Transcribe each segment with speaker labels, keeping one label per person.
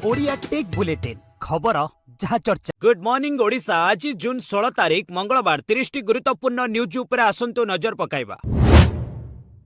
Speaker 1: Odia tech bulletin खबर जहाँ चर्चा। Good morning Odisha. आज जून 16 तारीख मंगलवार 30 गुरुत्वपूर्ण न्यूज उपर आसंतु नजर पकाइबा।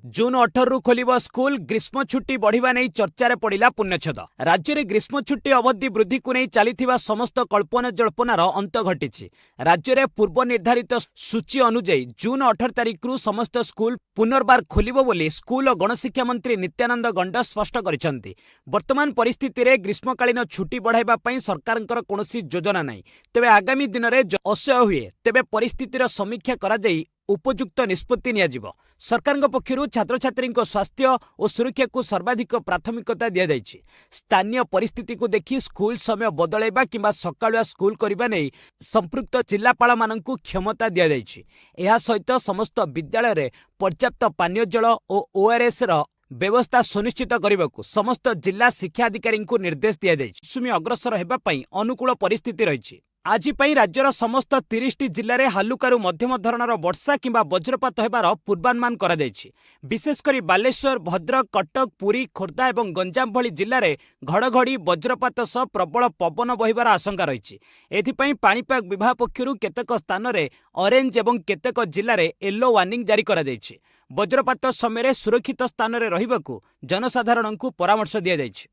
Speaker 1: जून 18 खोलिब स्कूल। ग्रीष्म छुट्टी बढ़िबा नहीं चर्चारे पड़िला पुण्यछेद। राज्य में ग्रीष्म छुट्टी अवधि वृद्धि को नहीं चलीथिबा समस्त कल्पना जल्पनार अंत घटिछि। राज्य में पूर्व निर्धारित सूची अनुଯାयी जून 18 तारीख रु समस्त स्कूल पुनर्बार खोलिबो बोली स्कूल और गणशिक्षा मंत्री नित्यानंद गंड स्पष्ट करिसेंति। वर्तमान परिस्थिति रे ग्रीष्मकालीन छुट्टी बढ़ाइबा पई सरकारंकर कोनोसी योजना नहीं। तेबे आगामी दिन में असह्य हुए तेबे परिस्थितिर समीक्षा करा जाई उपयुक्त निष्पत्ति नियाजिब। सरकारଙ୍କ पक्षरु छात्र छात्री स्वास्थ्य और सुरक्षा को सर्वाधिक प्राथमिकता दिया जाइछि। स्थानीय परिस्थिति को देखि स्कूल समय बदलैबा किंबा सकाळुआ स्कूल करिबा नै संपृक्त जिल्लापाल माननकु क्षमता दिया जाइछि। एहा सहित समस्त विद्यालय रे पर्याप्त पानीय जल और ओआरएस र व्यवस्था सुनिश्चित करने को समस्त जिला शिक्षा अधिकारी को निर्देश दिया जाइछि। सुमी अग्रसर हेबा पई अनुकूल परिस्थिति रहिछि। आज राज्यर समस्त 30 जिले में हालुकारु मध्यम धरणर वर्षा किंबा वज्रपात हेबार पूर्वानुमान करा जाइछि। विशेषकर बालेश्वर, भद्रक, कटक, पुरी, खोर्धा और गंजाम भली जिले में घड़घड़ी वज्रपात सह प्रबल पवन बहिबार आशंका रही। एथिपाई पाणीपाग विभाग पक्षरु केतेक स्थान में ऑरेंज और केतेक जिले में येलो वार्निंग जारी करा जाइछि। वज्रपात समय सुरक्षित स्थान में रहिबाकु जनसाधारण को परामर्श दिया जाइछि।